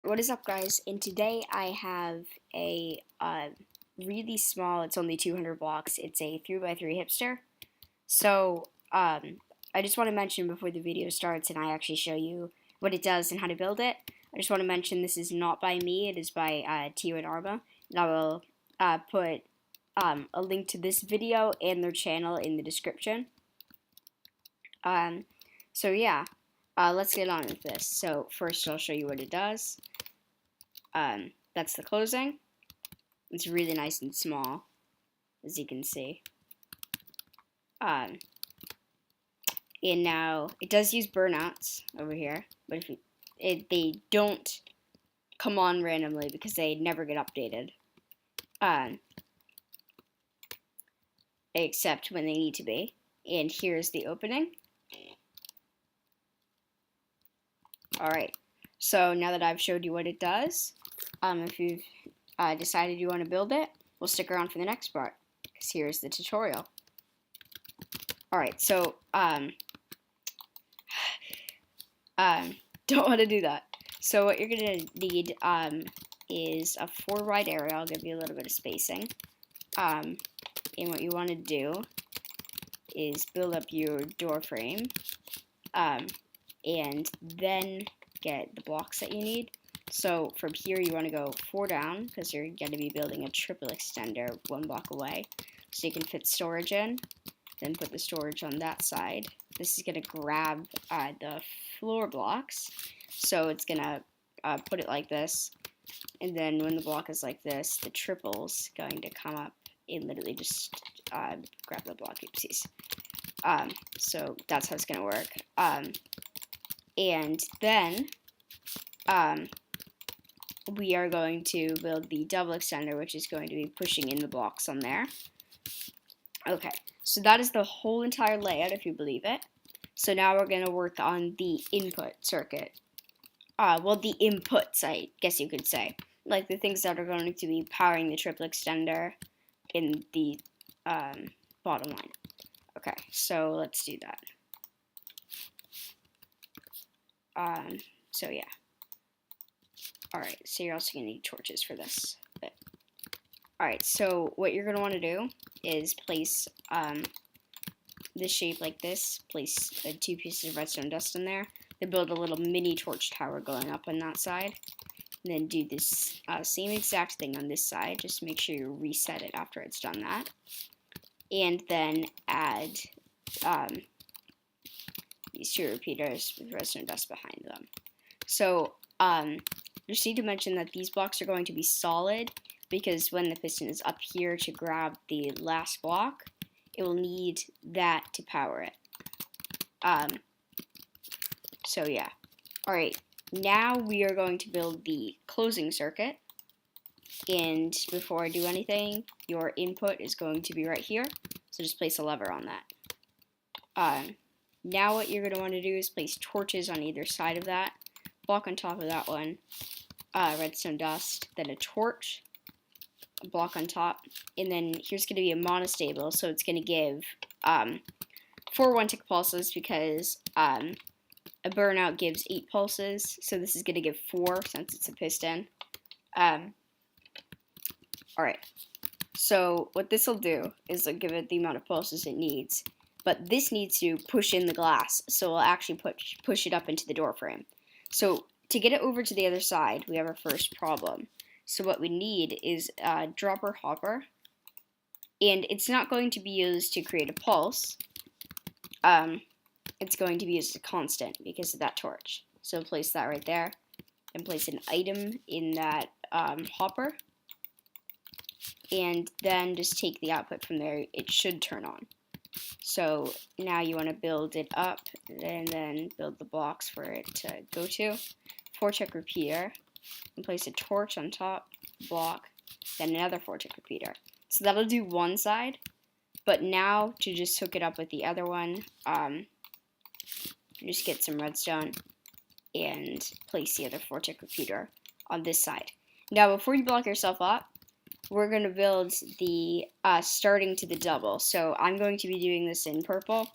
What is up, guys? And today I have a really small, it's only 200 blocks, it's a 3x3 hipster. So I just want to mention before the video starts and I actually show you what it does and how to build it, I just want to mention this is not by me, it is by Tio and Arma, and I will put a link to this video and their channel in the description. So yeah, let's get on with this. So first I'll show you what it does. That's the closing. It's really nice and small, as you can see. And now it does use burnouts over here, but if they don't come on randomly because they never get updated, except when they need to be. And here's the opening. Alright, so now that I've showed you what it does, if you've decided you want to build it, we'll stick around for the next part, because here's the tutorial. Alright, so, don't want to do that. So what you're going to need is a 4 wide area. I'll give you a little bit of spacing. And what you want to do is build up your door frame, and then get the blocks that you need. So from here you want to go 4 down because you're going to be building a triple extender 1 block away. So you can fit storage in, then put the storage on that side. This is going to grab the floor blocks, so it's going to put it like this, and then when the block is like this, the triple's going to come up and literally just grab the block. Oopsies. So that's how it's going to work. And then we are going to build the double extender, which is going to be pushing in the blocks on there. Okay, so that is the whole entire layout, if you believe it. So now we're going to work on the input circuit. Well, the inputs, I guess you could say. Like the things that are going to be powering the triple extender in the bottom line. Okay, so let's do that. So yeah. Alright, so you're also going to need torches for this bit. Alright, so what you're going to want to do is place this shape like this, place 2 pieces of redstone dust in there, then build a little mini torch tower going up on that side, and then do this same exact thing on this side, just make sure you reset it after it's done that, and then add these 2 repeaters with redstone dust behind them. So just need to mention that these blocks are going to be solid because when the piston is up here to grab the last block, it will need that to power it. So yeah. Alright, now we are going to build the closing circuit. And before I do anything, your input is going to be right here. So just place a lever on that. Now what you're going to want to do is place torches on either side of that. Block on top of that one, redstone dust, then a torch, a block on top, and then here's going to be a monostable, so it's going to give 4 1-tick pulses because a burnout gives 8 pulses, so this is going to give 4 since it's a piston. Alright, so what this will do is give it the amount of pulses it needs, but this needs to push in the glass, so it'll actually push it up into the door frame. So to get it over to the other side, we have our first problem. So what we need is a dropper hopper, and it's not going to be used to create a pulse. It's going to be used as a constant because of that torch. So place that right there, and place an item in that hopper, and then just take the output from there. It should turn on. So now you want to build it up and then build the blocks for it to go to. 4-tick repeater, and place a torch on top, block, then another 4-tick repeater. So that'll do one side, but now to just hook it up with the other one, just get some redstone and place the other 4-tick repeater on this side. Now before you block yourself up, we're going to build the starting to the double. So I'm going to be doing this in purple,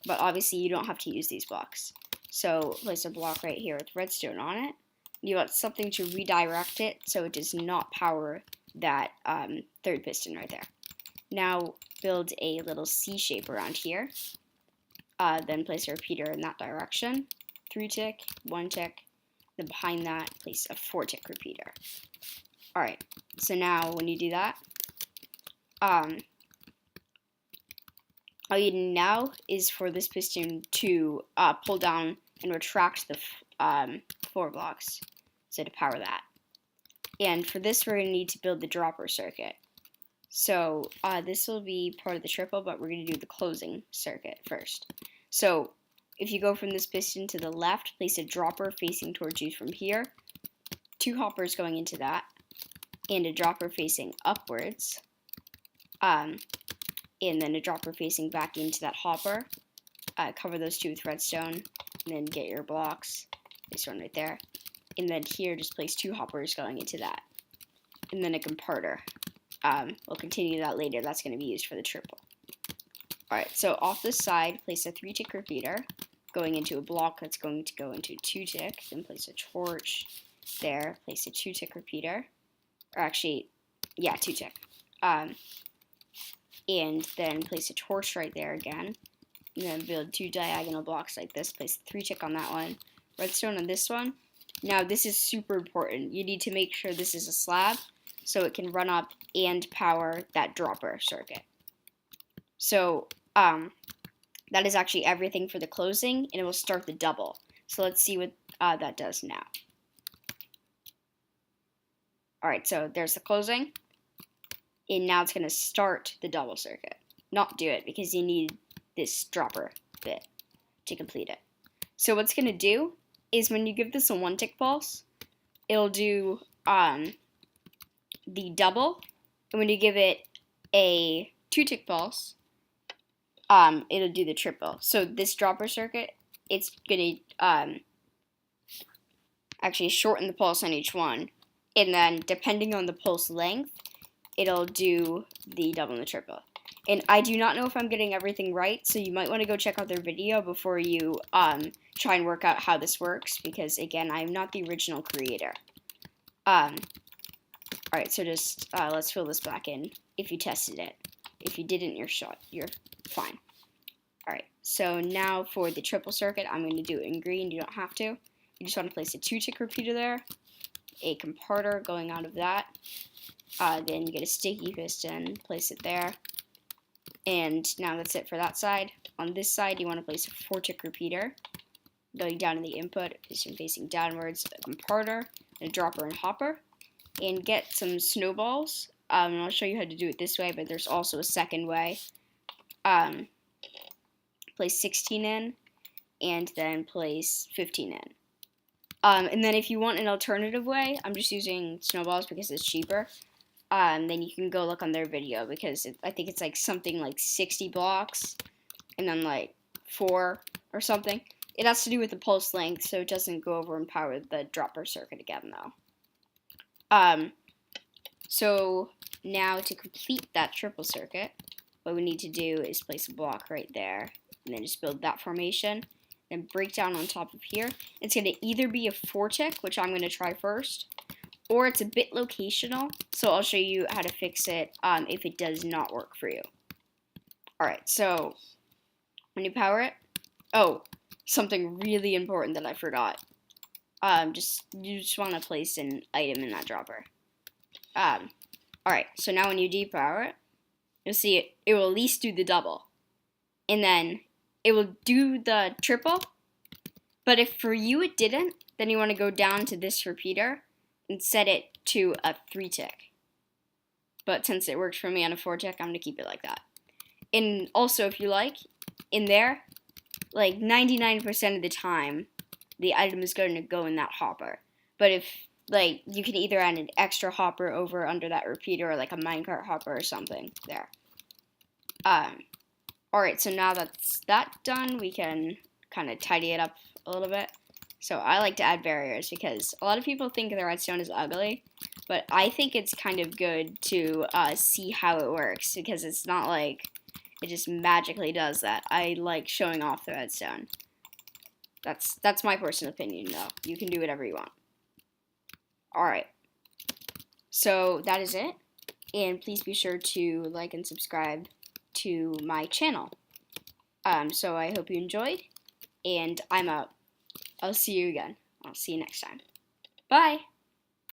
but obviously you don't have to use these blocks. So place a block right here with redstone on it, you want something to redirect it so it does not power that third piston right there. Now build a little C shape around here. Then place a repeater in that direction. 3 tick, 1 tick. Then behind that, place a 4 tick repeater. Alright, so now when you do that, all you need now is for this piston to pull down and retract the floor blocks, so to power that. And for this, we're going to need to build the dropper circuit. So this will be part of the triple, but we're going to do the closing circuit first. So if you go from this piston to the left, place a dropper facing towards you from here, 2 hoppers going into that, and a dropper facing upwards, and then a dropper facing back into that hopper. Cover those 2 with redstone, and then get your blocks. This one right there. And then here, just place 2 hoppers going into that. And then a comparter. We'll continue that later. That's going to be used for the triple. Alright, so off this side, place a 3 tick repeater going into a block that's going to go into 2 tick. Then place a torch there. Place a 2 tick repeater. Or actually, yeah, 2 tick. And then place a torch right there again. And then build 2 diagonal blocks like this. Place a 3 tick on that one. Redstone on this one. Now, this is super important. You need to make sure this is a slab so it can run up and power that dropper circuit. So, that is actually everything for the closing, and it will start the double. So let's see what that does now. Alright, so there's the closing. And now it's going to start the double circuit. Not do it, because you need this dropper bit to complete it. So what's going to do is when you give this a 1 tick pulse, it'll do the double. And when you give it a 2 tick pulse, it'll do the triple. So this dropper circuit, it's going to actually shorten the pulse on each one. And then depending on the pulse length, it'll do the double and the triple. And I do not know if I'm getting everything right, so you might want to go check out their video before you try and work out how this works, because again, I'm not the original creator. Alright, so just let's fill this back in if you tested it. If you didn't, you're fine. Alright, so now for the triple circuit, I'm going to do it in green. You don't have to. You just want to place a 2 tick repeater there, a comparter going out of that. Then you get a sticky piston, place it there. And now that's it for that side. On this side, you want to place a 4 tick repeater going down in the input, piston facing downwards, a comparter, a dropper and hopper, and get some snowballs. And I'll show you how to do it this way, but there's also a second way. Place 16 in, and then place 15 in. And then if you want an alternative way, I'm just using snowballs because it's cheaper. Then you can go look on their video, because I think it's like something like 60 blocks and then like 4 or something. It has to do with the pulse length, so it doesn't go over and power the dropper circuit again though. So now to complete that triple circuit, what we need to do is place a block right there and then just build that formation. Then break down on top of here. It's going to either be a 4 tick, which I'm going to try first, or it's a bit locational, so I'll show you how to fix it if it does not work for you. Alright, so when you power it, oh, something really important that I forgot. You just want to place an item in that dropper. Alright, so now when you depower it, you'll see it will at least do the double. And then it will do the triple, but if for you it didn't, then you want to go down to this repeater and set it to a 3 tick. But since it works for me on a 4 tick, I'm going to keep it like that. And also, if you like, in there, like 99% of the time, the item is going to go in that hopper. But if, like, you can either add an extra hopper over under that repeater, or like a minecart hopper or something there. Alright, so now that's that done, we can kind of tidy it up a little bit. So I like to add barriers because a lot of people think the redstone is ugly, but I think it's kind of good to see how it works, because it's not like it just magically does that. I like showing off the redstone. That's my personal opinion, though. You can do whatever you want. Alright, so that is it. And please be sure to like and subscribe to my channel. So I hope you enjoyed, and I'm out. I'll see you again. I'll see you next time. Bye!